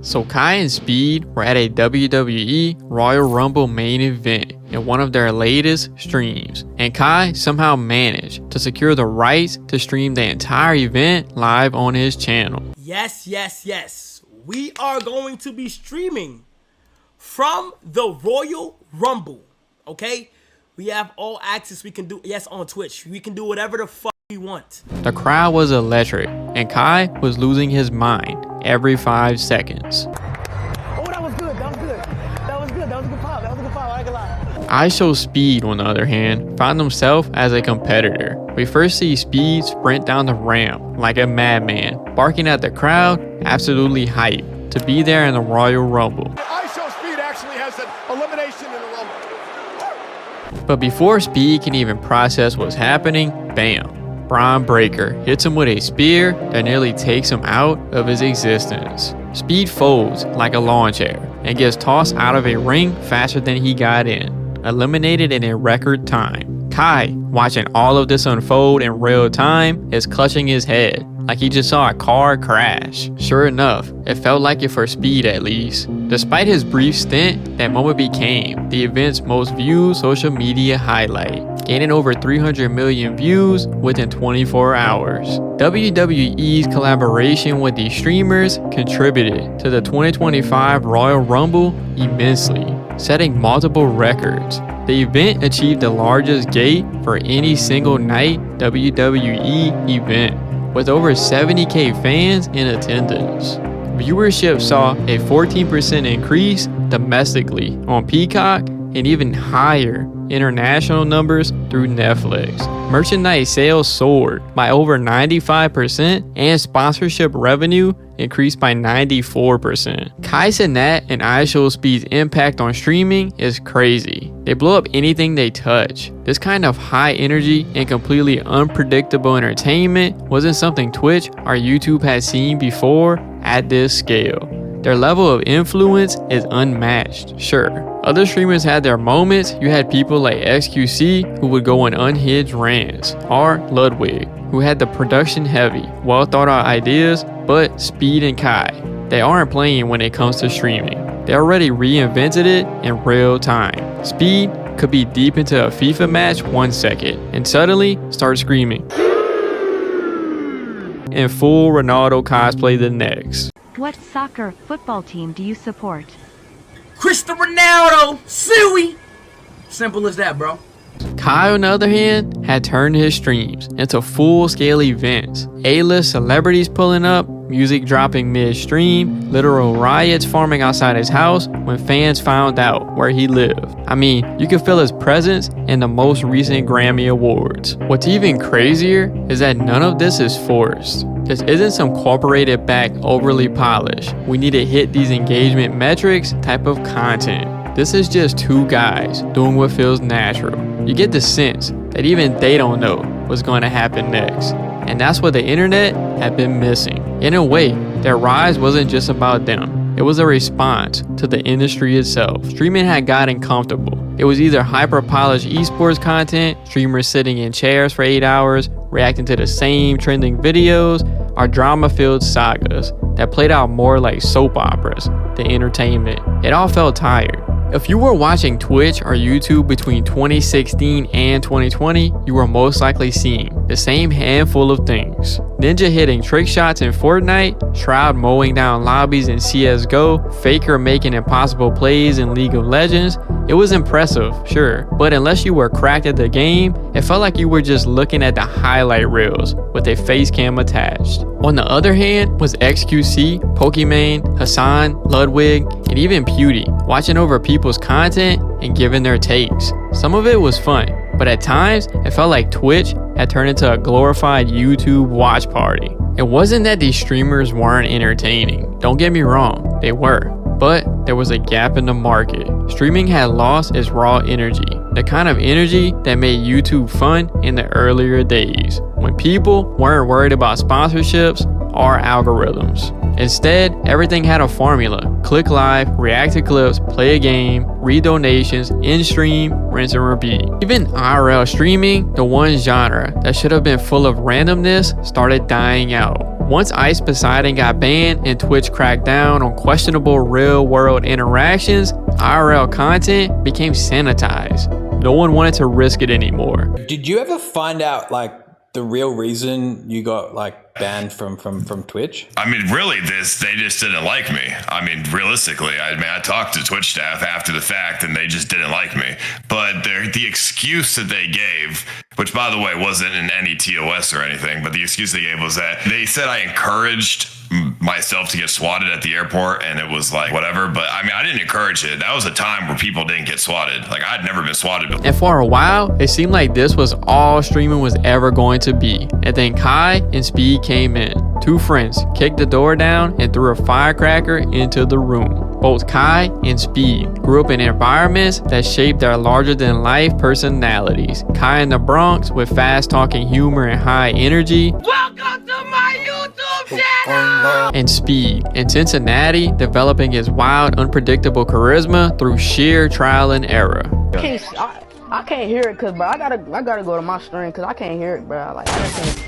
So Kai and Speed were at a WWE Royal Rumble main event in one of their latest streams, and Kai somehow managed to secure the rights to stream the entire event live on his channel. Yes. We are going to be streaming from the Royal Rumble, okay? We have all access. We can do, yes, on Twitch. We can do whatever the fuck we want. The crowd was electric, and Kai was losing his mind every 5 seconds. Oh, that was good. That was good. That was good. That was a good pop. That was a good pop. I ain't gonna lie. Ishowspeed, on the other hand, found himself as a competitor. We first see Speed sprint down the ramp like a madman, barking at the crowd, absolutely hyped to be there in the Royal Rumble. Ishowspeed actually has an elimination in the Rumble. But before Speed can even process what's happening, bam! Braun Breaker hits him with a spear that nearly takes him out of his existence. Speed folds like a lawn chair and gets tossed out of a ring faster than he got in, eliminated in a record time. Kai, watching all of this unfold in real time, is clutching his head like he just saw a car crash. Sure enough, it felt like it for Speed at least. Despite his brief stint, that moment became the event's most viewed social media highlight, gaining over 300 million views within 24 hours. WWE's collaboration with these streamers contributed to the 2025 Royal Rumble immensely, setting multiple records. The event achieved the largest gate for any single night WWE event, with over 70,000 fans in attendance. Viewership saw a 14% increase domestically on Peacock and even higher international numbers through Netflix. Merchandise sales soared by over 95% and sponsorship revenue increased by 94%. Cenat and Ishowspeed's impact on streaming is crazy. They blow up anything they touch. This kind of high energy and completely unpredictable entertainment wasn't something Twitch or YouTube had seen before at this scale. Their level of influence is unmatched. Sure, other streamers had their moments. You had people like XQC who would go on unhinged rants, or Ludwig, who had the production heavy, well thought out ideas, but Speed and Kai, they aren't playing when it comes to streaming. They already reinvented it in real time. Speed could be deep into a FIFA match 1 second and suddenly start screaming in full Ronaldo cosplay the next. What soccer football team do you support? Cristiano Ronaldo, Suey. Simple as that, bro. Kai, on the other hand, had turned his streams into full-scale events. A-list celebrities pulling up, music dropping mid-stream, literal riots forming outside his house when fans found out where he lived. I mean, you could feel his presence in the most recent Grammy Awards. What's even crazier is that none of this is forced. This isn't some corporated back overly polished, we need to hit these engagement metrics type of content. This is just two guys doing what feels natural. You get the sense that even they don't know what's going to happen next. And that's what the internet had been missing. In a way, their rise wasn't just about them. It was a response to the industry itself. Streaming had gotten comfortable. It was either hyper-polished esports content, streamers sitting in chairs for 8 hours, reacting to the same trending videos, or drama-filled sagas that played out more like soap operas than entertainment. It all felt tired. If you were watching Twitch or YouTube between 2016 and 2020, you were most likely seeing the same handful of things. Ninja hitting trick shots in Fortnite, Shroud mowing down lobbies in CSGO, Faker making impossible plays in League of Legends. It was impressive, sure, but unless you were cracked at the game, it felt like you were just looking at the highlight reels with a face cam attached. On the other hand was XQC, Pokimane, Hassan, Ludwig, and even Pewdie, watching over people's content and giving their takes. Some of it was fun, but at times it felt like Twitch had turned into a glorified YouTube watch party. It wasn't that these streamers weren't entertaining, don't get me wrong, they were. But there was a gap in the market. Streaming had lost its raw energy, the kind of energy that made YouTube fun in the earlier days, when people weren't worried about sponsorships or algorithms. Instead, everything had a formula. Click live, react to clips, play a game, read donations, in-stream, rinse and repeat. Even IRL streaming, the one genre that should have been full of randomness, started dying out. Once Ice Poseidon got banned and Twitch cracked down on questionable real-world interactions, IRL content became sanitized. No one wanted to risk it anymore. Did you ever find out like the real reason you got like banned from Twitch? I mean, really, they just didn't like me. I mean, realistically, I talked to Twitch staff after the fact, and they just didn't like me. But the excuse that they gave, which by the way wasn't in any TOS or anything, but the excuse they gave was that they said I encouraged myself to get swatted at the airport, and it was like whatever. But I mean, I didn't encourage it. That was a time where people didn't get swatted. Like, I'd never been swatted before. And for a while, it seemed like this was all streaming was ever going to be. And then Kai and Speed came in. Two friends kicked the door down and threw a firecracker into the room. Both Kai and Speed grew up in environments that shaped their larger-than-life personalities. Kai in the Bronx with fast-talking humor and high energy. Welcome to my YouTube channel! And Speed in Cincinnati, developing his wild, unpredictable charisma through sheer trial and error. I can't hear it because, bro, I gotta go to my stream because I can't hear it, bro. Like, I just can't.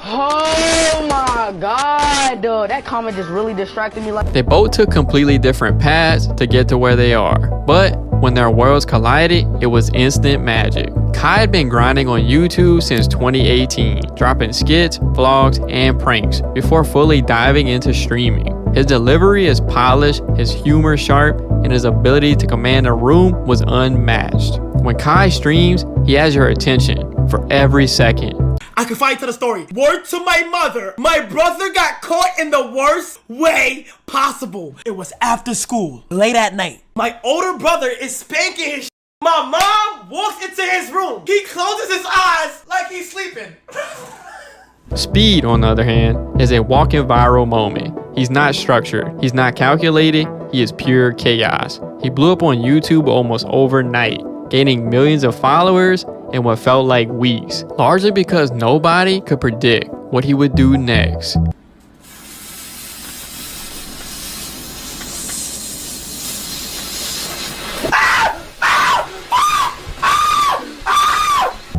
Oh my god, dude, that comment just really distracted me. Like, they both took completely different paths to get to where they are, but when their worlds collided, it was instant magic. Kai had been grinding on YouTube since 2018, dropping skits, vlogs, and pranks before fully diving into streaming. His delivery is polished, his humor sharp, and his ability to command a room was unmatched. When Kai streams, he has your attention for every second. I can fight to the story. Word to my mother, my brother got caught in the worst way possible. It was after school, late at night. My older brother is spanking his shit. My mom walks into his room. He closes his eyes like he's sleeping. Speed, on the other hand, is a walking viral moment. He's not structured, he's not calculated, he is pure chaos. He blew up on YouTube almost overnight, gaining millions of followers in what felt like weeks, largely because nobody could predict what he would do next.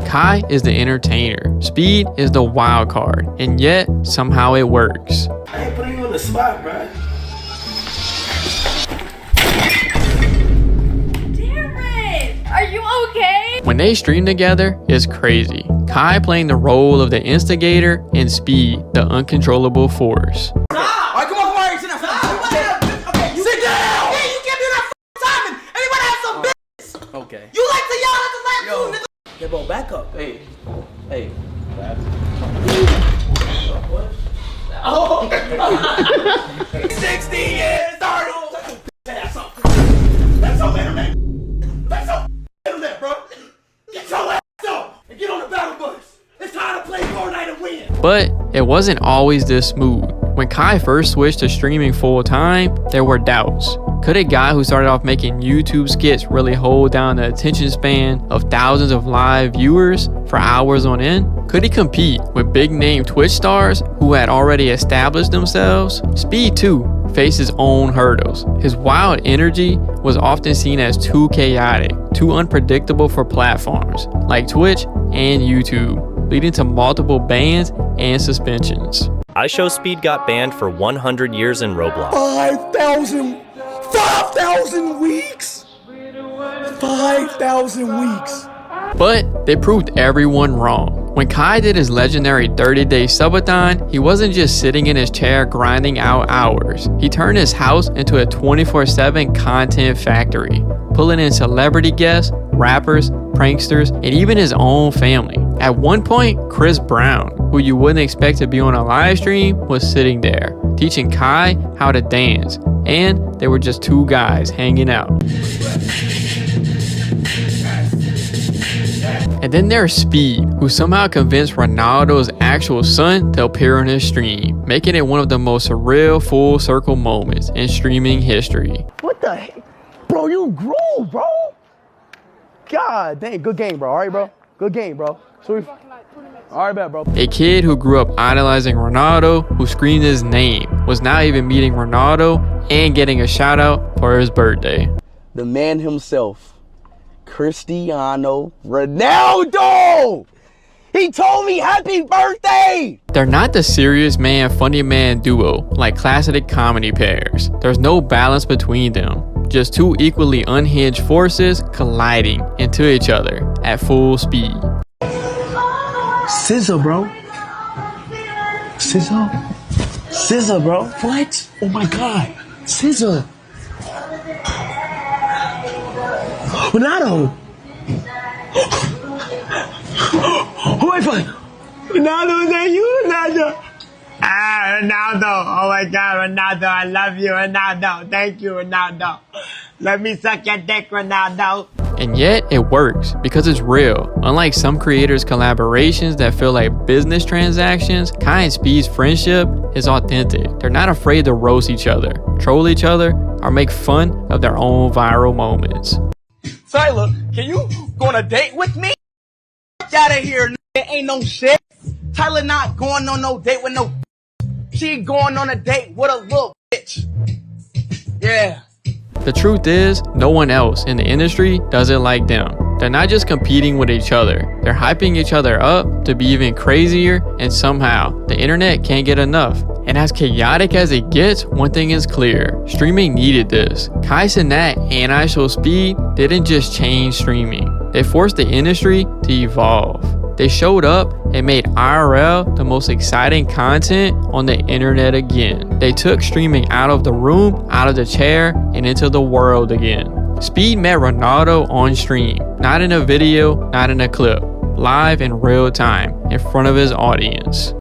Kai is the entertainer, Speed is the wild card, and yet somehow it works. I ain't putting you on the spot, bro. Are you okay? When they stream together, it's crazy. Kai playing the role of the instigator and Speed, the uncontrollable force. Alright, come on, sit down. Okay, sit down! Yeah, you can't do that timing! Anybody have some business! Okay. You like to yell at the last nigga! Yeah, bro, back up. Hey. Oh! 60 years, Arnold! That's up. That's up, internet. That's up, internet, bro. Get your ass up and get on the battle bus. It's time to play Fortnite and win. But it wasn't always this smooth. When Kai first switched to streaming full time, there were doubts. Could a guy who started off making YouTube skits really hold down the attention span of thousands of live viewers for hours on end? Could he compete with big name Twitch stars who had already established themselves? Speed too faced his own hurdles. His wild energy was often seen as too chaotic, too unpredictable for platforms like Twitch and YouTube, leading to multiple bans and suspensions. Ishowspeed got banned for 100 years in Roblox. 5,000 weeks? 5,000 weeks. But they proved everyone wrong. When Kai did his legendary 30-day subathon, he wasn't just sitting in his chair grinding out hours. He turned his house into a 24/7 content factory, pulling in celebrity guests, rappers, pranksters, and even his own family. At one point, Chris Brown, who you wouldn't expect to be on a live stream, was sitting there, teaching Kai how to dance. And they were just two guys hanging out. And then there's Speed, who somehow convinced Ronaldo's actual son to appear on his stream, making it one of the most surreal full circle moments in streaming history. what the heck? Bro, you grew, bro. God dang, good game, bro. All right, bro. Good game, bro. So all right, bet, bro. A kid who grew up idolizing Ronaldo, who screamed his name, was now even meeting Ronaldo and getting a shout out for his birthday. The man himself, Cristiano Ronaldo. He told me happy birthday! They're not the serious man, funny man duo like classic comedy pairs. There's no balance between them. Just two equally unhinged forces colliding into each other at full speed. SZA, bro. SZA? SZA, bro. What? Oh my God. SZA. Ronaldo. Who I find? Ronaldo, is that you, Ronaldo? Ah, Ronaldo. Oh my God, Ronaldo. I love you, Ronaldo. Thank you, Ronaldo. Let me suck your dick, Ronaldo. And yet it works because it's real. Unlike some creators' collaborations that feel like business transactions, Kai and Speed's friendship is authentic. They're not afraid to roast each other, troll each other, or make fun of their own viral moments. Tyler, can you go on a date with me? Out of here, it ain't no shit. Tyler not going on no date with no. She going on a date with a little bitch. Yeah. The truth is, no one else in the industry does it like them. They're not just competing with each other, they're hyping each other up to be even crazier, and somehow the internet can't get enough. And as chaotic as it gets, one thing is clear: streaming needed this. Kai Cenat and ishowspeed didn't just change streaming, they forced the industry to evolve. They showed up and made IRL the most exciting content on the internet again. They took streaming out of the room, out of the chair, and into the world again. Speed met Ronaldo on stream, not in a video, not in a clip, live in real time, in front of his audience.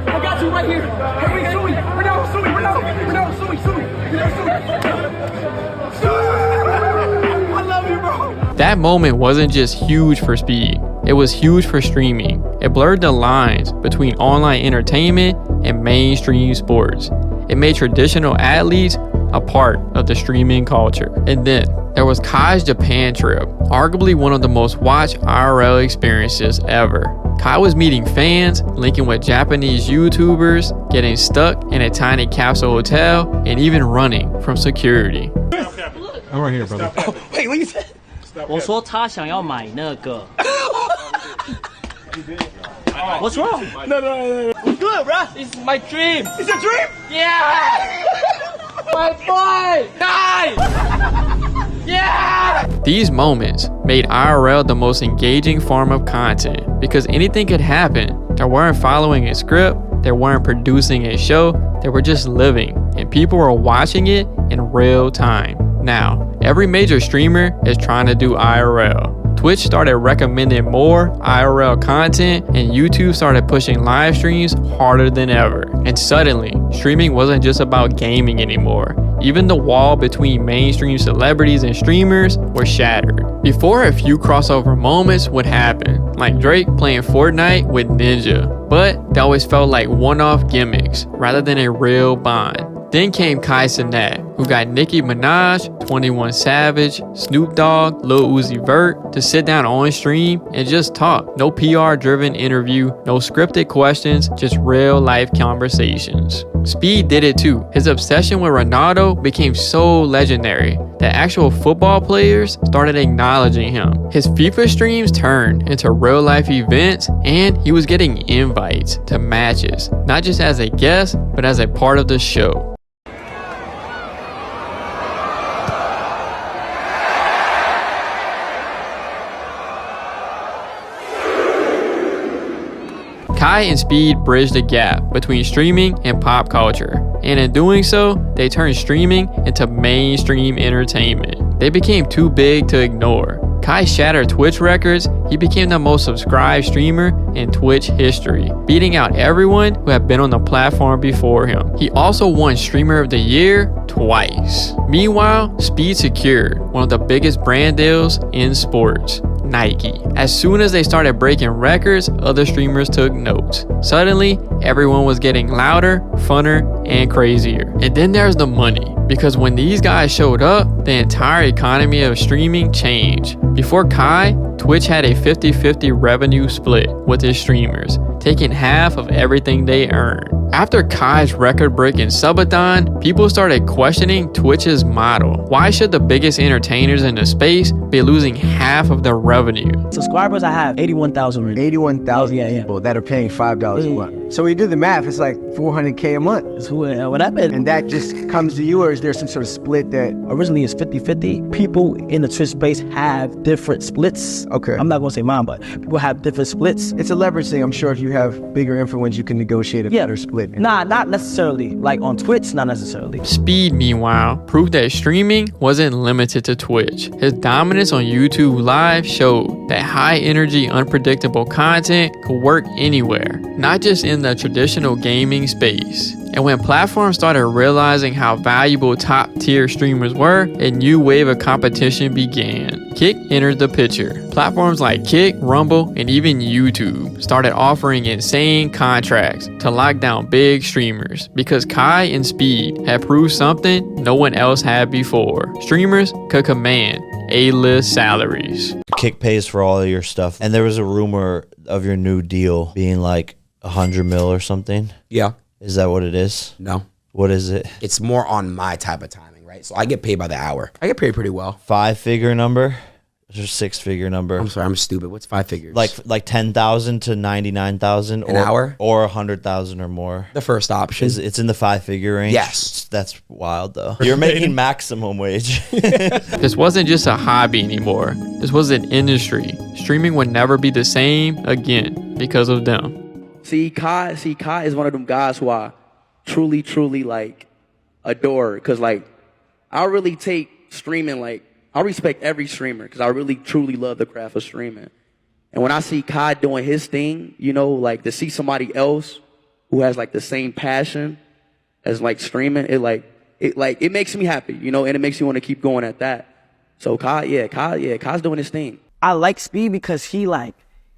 I got you right here. Hey, sue me. I love you, bro. That moment wasn't just huge for Speed, it was huge for streaming. It blurred the lines between online entertainment and mainstream sports. It made traditional athletes a part of the streaming culture. And then there was Kai's Japan trip, arguably one of the most watched IRL experiences ever. Kai was meeting fans, linking with Japanese YouTubers, getting stuck in a tiny capsule hotel, and even running from security. I'm right here, brother. Oh, wait, what you said? 我说他想要买那个。What's wrong? No. I'm good, bro. It's my dream. It's your dream? Yeah. My boy. Nice. Yeah. These moments made IRL the most engaging form of content because anything could happen. They weren't following a script, they weren't producing a show, they were just living, and people were watching it in real time. Now, every major streamer is trying to do IRL. Twitch started recommending more IRL content, and YouTube started pushing live streams harder than ever. And suddenly, streaming wasn't just about gaming anymore. Even the wall between mainstream celebrities and streamers was shattered. Before, a few crossover moments would happen, like Drake playing Fortnite with Ninja, but they always felt like one-off gimmicks rather than a real bond. Then came Kai Cenat, who got Nicki Minaj, 21 Savage, Snoop Dogg, Lil Uzi Vert to sit down on stream and just talk. No PR-driven interview, no scripted questions, just real-life conversations. Speed did it too. His obsession with Ronaldo became so legendary that actual football players started acknowledging him. His FIFA streams turned into real-life events, and he was getting invites to matches, not just as a guest, but as a part of the show. Kai and Speed bridged the gap between streaming and pop culture, and in doing so, they turned streaming into mainstream entertainment. They became too big to ignore. Kai shattered Twitch records. He became the most subscribed streamer in Twitch history, beating out everyone who had been on the platform before him. He also won Streamer of the Year twice. Meanwhile, Speed secured one of the biggest brand deals in sports: Nike. As soon as they started breaking records, other streamers took notes. Suddenly, everyone was getting louder, funner, and crazier. And then there's the money, because when these guys showed up, the entire economy of streaming changed. Before Kai, Twitch had a 50-50 revenue split with its streamers, taking half of everything they earned. After Kai's record-breaking subathon, people started questioning Twitch's model. Why should the biggest entertainers in the space be losing half of their revenue? Subscribers, I have 81,000. 81,000 people that are paying $5 a month. So when you do the math, it's like $400K a month. That's what happened. And that just comes to you, or is there some sort of split that... Originally it's 50-50. People in the Twitch space have different splits. Okay. I'm not gonna say mine, but people have different splits. It's a leverage thing. I'm sure if you have bigger influence, you can negotiate a better split. Nah, not necessarily. Like on Twitch, not necessarily. Speed, meanwhile, proved that streaming wasn't limited to Twitch. His dominance on YouTube Live showed that high-energy, unpredictable content could work anywhere, not just in the traditional gaming space. And when platforms started realizing how valuable top-tier streamers were, a new wave of competition began. Kick entered the picture. Platforms like Kick, Rumble, and even YouTube started offering insane contracts to lock down big streamers because Kai and Speed had proved something no one else had before. Streamers could command A-list salaries. Kick pays for all of your stuff, and there was a rumor of your new deal being like 100 mil or something. Yeah. Is that what it is? No. What is it? It's more on my type of timing, right? So I get paid by the hour. I get paid pretty well. 5-figure number? Or 6-figure number? I'm sorry, I'm stupid. What's 5 figures? Like 10,000 to 99,000 an hour, or 100,000 or more. The first option. It's in the 5-figure range. Yes, that's wild though. You're making maximum wage. This wasn't just a hobby anymore. This was an industry. Streaming would never be the same again because of them. See, Kai is one of them guys who I truly like adore, because like I really take streaming, like I respect every streamer because I really truly love the craft of streaming. And when I see Kai doing his thing, you know, like to see somebody else who has like the same passion as like streaming, it makes me happy, you know, and it makes me want to keep going at that. So Kai's doing his thing. I like Speed because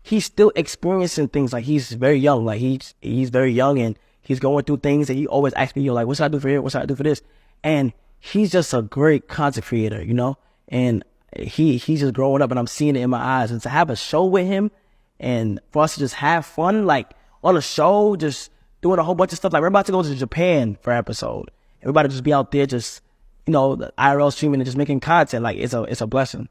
he's still experiencing things. Like he's very young. Like he's very young and he's going through things, and he always asks me, like, what should I do for here? What should I do for this? And he's just a great content creator, you know? And he's just growing up, and I'm seeing it in my eyes. And to have a show with him and for us to just have fun, like on a show, just doing a whole bunch of stuff. Like we're about to go to Japan for an episode. Everybody just be out there just, you know, the IRL streaming and just making content. Like it's a blessing.